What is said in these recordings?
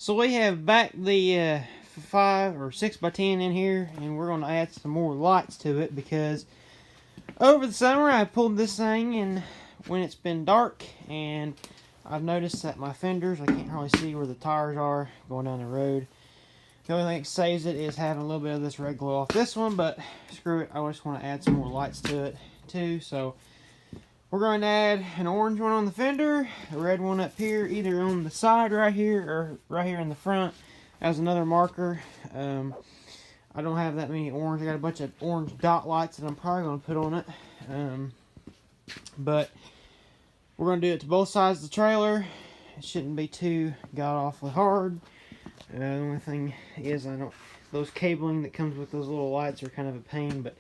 So we have back the 5 or 6x10 in here, and we're going to add some more lights to it because over the summer I pulled this thing and when it's been dark, and I've noticed that my fenders, I can't hardly see where the tires are going down the road. The only thing that saves it is having a little bit of this red glow off this one, but screw it, I just want to add some more lights to it too. So we're going to add an orange one on the fender, a red one up here, either on the side right here or right here in the front as another marker. I don't have that many orange. I got a bunch of orange dot lights that I'm probably going to put on it. But we're going to do it to both sides of the trailer. It shouldn't be too god-awfully hard. The only thing is, those cabling that comes with those little lights are kind of a pain. But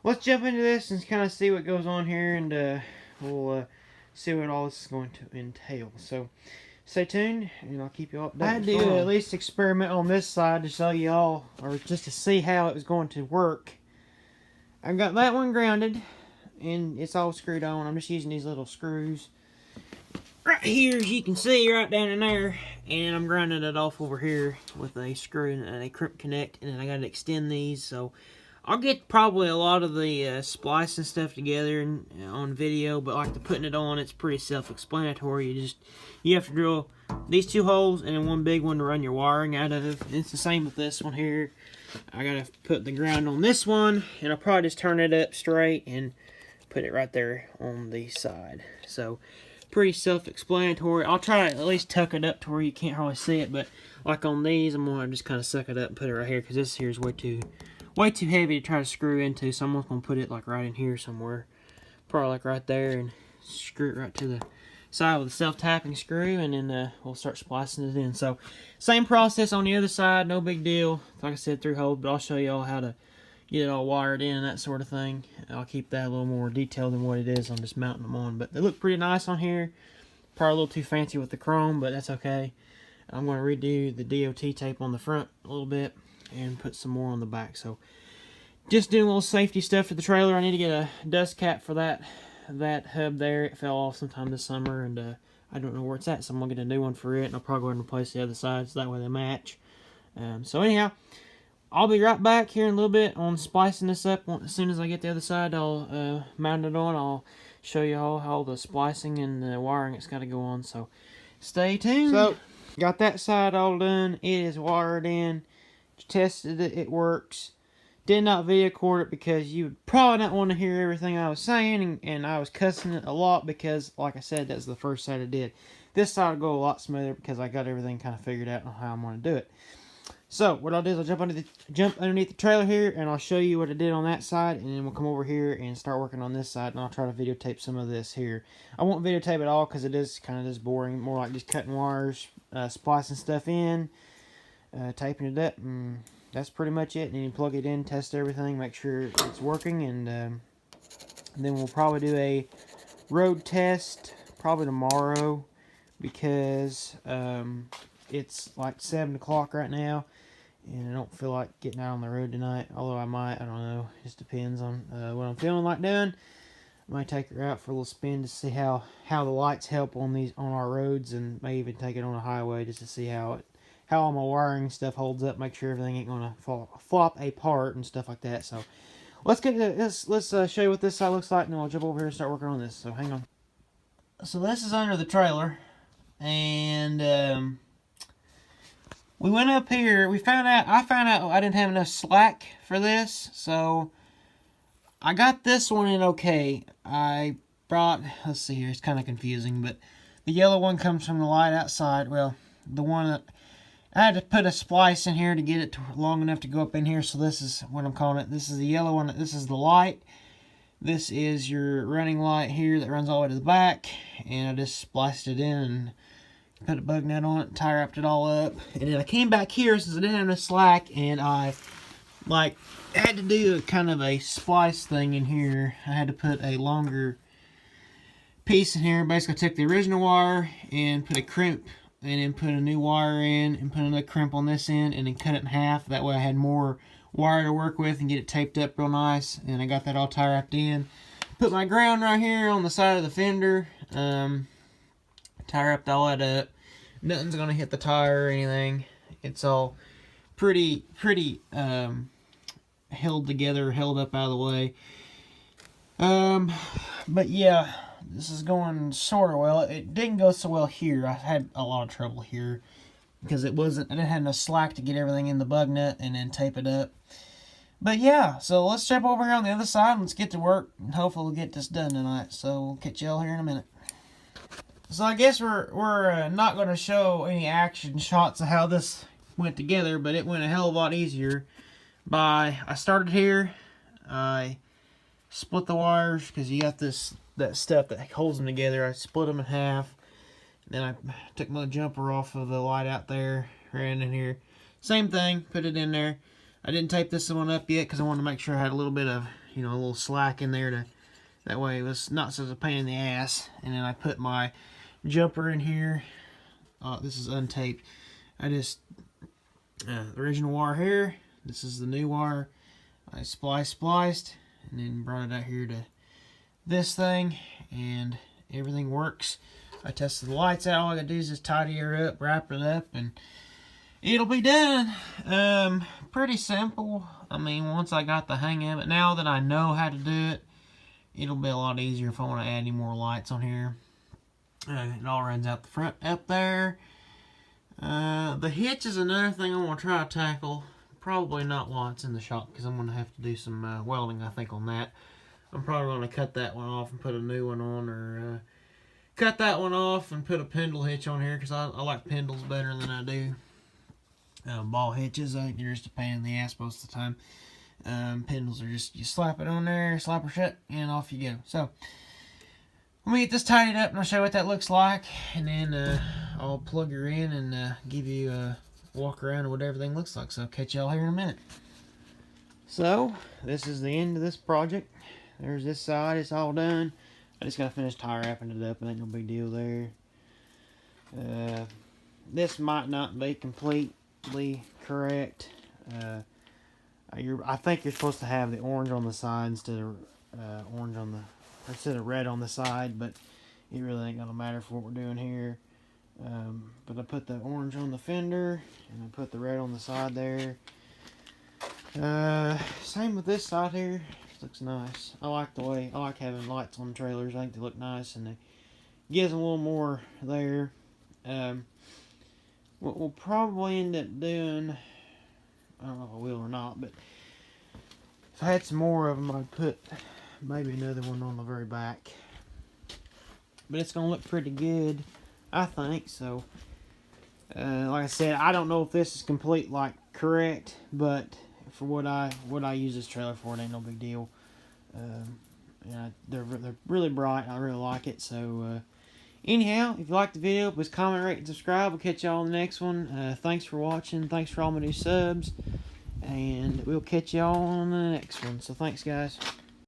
let's jump into this and kind of see what goes on here, and we'll see what all this is going to entail. So stay tuned, and I'll keep you updated. I had to at least experiment on this side to show you all, or just to see how it was going to work. I've got that one grounded, and it's all screwed on. I'm just using these little screws right here, as you can see, right down in there, and I'm grinding it off over here with a screw and a crimp connect, and then I got to extend these. So I'll get probably a lot of the splicing stuff together and on video, but like the putting it on, it's pretty self-explanatory. You have to drill these 2 holes and then one big one to run your wiring out of. And it's the same with this one here. I gotta put the ground on this one, and I'll probably just turn it up straight and put it right there on the side. So pretty self-explanatory. I'll try to at least tuck it up to where you can't hardly see it, but like on these, I'm gonna just kind of suck it up and put it right here because this here is way too heavy to try to screw into, so I'm just going to put it like right in here somewhere. Probably like right there, and screw it right to the side with a self-tapping screw, and then we'll start splicing it in. So same process on the other side, no big deal. Like I said, 3 holes, but I'll show you all how to get it all wired in and that sort of thing. I'll keep that a little more detailed than what it is on just mounting them on, but they look pretty nice on here. Probably a little too fancy with the chrome, but that's okay. I'm going to redo the DOT tape on the front a little bit and put some more on the back. So just doing a little safety stuff to the trailer. I need to get a dust cap for that hub there. It fell off sometime this summer, and I don't know where it's at, so I'm gonna get a new one for it, and I'll probably go ahead and replace the other side so that way they match. So anyhow, I'll be right back here in a little bit on splicing this up. As soon as I get the other side, I'll mount it on. I'll show you all how the splicing and the wiring it's got to go on. So stay tuned. So got that side all done. It is wired in. Tested it, it works. Did not video record it because you would probably not want to hear everything I was saying, and I was cussing it a lot because, like I said, that's the first side I did. This side will go a lot smoother because I got everything kind of figured out on how I'm going to do it. So what I'll do is I'll jump underneath the trailer here, and I'll show you what I did on that side, and then we'll come over here and start working on this side, and I'll try to videotape some of this here. I won't videotape it all because it is kind of just boring, more like just cutting wires, splicing stuff in, taping it up, and that's pretty much it. And you plug it in, test everything, make sure it's working, and then we'll probably do a road test probably tomorrow because it's like 7 o'clock right now, and I don't feel like getting out on the road tonight, although I might. I don't know, it just depends on what I'm feeling like doing. I might take her out for a little spin to see how the lights help on our roads, and may even take it on a highway just to see how all my wiring stuff holds up, make sure everything ain't gonna flop apart and stuff like that. So let's get to this. Let's show you what this side looks like, and then I'll jump over here and start working on this. So hang on. So this is under the trailer, and we went up here. I found out I didn't have enough slack for this, so I got this one in okay. I brought, let's see here, it's kind of confusing, but the yellow one comes from the light outside. Well, the one that I had to put a splice in here to get it long enough to go up in here, so this is what I'm calling it. This is the yellow one. This is the light. This is your running light here that runs all the way to the back, and I just spliced it in and put a bug net on it, tie wrapped it all up, and then I came back here since I didn't have enough slack, and I had to do a kind of a splice thing in here. I had to put a longer piece in here. Basically, I took the original wire and put a crimp, and then put a new wire in and put another crimp on this end, and then cut it in half. That way I had more wire to work with and get it taped up real nice. And I got that all tie wrapped in. Put my ground right here on the side of the fender. Tie wrapped all that up. nothing's gonna hit the tire or anything. It's all pretty held together, held up out of the way. But yeah, this is going sort of well. It didn't go so well here. I had a lot of trouble here because I didn't have enough slack to get everything in the bug nut and then tape it up. But yeah, so let's jump over here on the other side and let's get to work, and hopefully we'll get this done tonight. So we'll catch y'all here in a minute. So I guess we're not going to show any action shots of how this went together, but it went a hell of a lot easier. I started here, I split the wires because you got that stuff that holds them together. I split them in half. Then I took my jumper off of the light out there, ran in here. Same thing, put it in there. I didn't tape this one up yet because I wanted to make sure I had a little bit of, a little slack in there that way it was not such a pain in the ass. And then I put my jumper in here. This is untaped. I just the original wire here. This is the new wire. I spliced, and then brought it out here to this thing, and everything works. I tested the lights out. All I gotta do is just tidy her up, wrap it up, and it'll be done. Pretty simple. I mean, once I got the hang of it, now that I know how to do it, it'll be a lot easier if I want to add any more lights on here. It all runs out the front up there. The hitch is another thing I want to try to tackle. Probably not while it's in the shop because I'm going to have to do some welding, I think, on that. I'm probably going to cut that one off and put a new one on, or cut that one off and put a pendle hitch on here because I like pendles better than I do ball hitches. I think they're just a pain in the ass most of the time. Pendles are just, you slap it on there, slap her shut, and off you go. So, let me get this tidied up and I'll show you what that looks like, and then I'll plug her in and give you a walk around of what everything looks like. So I'll catch y'all here in a minute. So this is the end of this project. There's this side, it's all done. I just gotta finish tire wrapping it up, and ain't no big deal there. This might not be completely correct. I think you're supposed to have the orange on the side instead of red on the side, but it really ain't gonna matter for what we're doing here. But I put the orange on the fender, and I put the red on the side there. Same with this side here. It looks nice. I like having lights on trailers. I think they look nice, and it gives them a little more there. What we'll probably end up doing, I don't know if I will or not, but if I had some more of them, I'd put maybe another one on the very back. But it's gonna look pretty good, I think. So, like I said, I don't know if this is complete correct, but for what I use this trailer for, it ain't no big deal. Yeah, they're really bright. I really like it. So, anyhow, if you liked the video, please comment, rate, and subscribe. We'll catch y'all on the next one. Thanks for watching. Thanks for all my new subs. And we'll catch y'all on the next one. So, thanks, guys.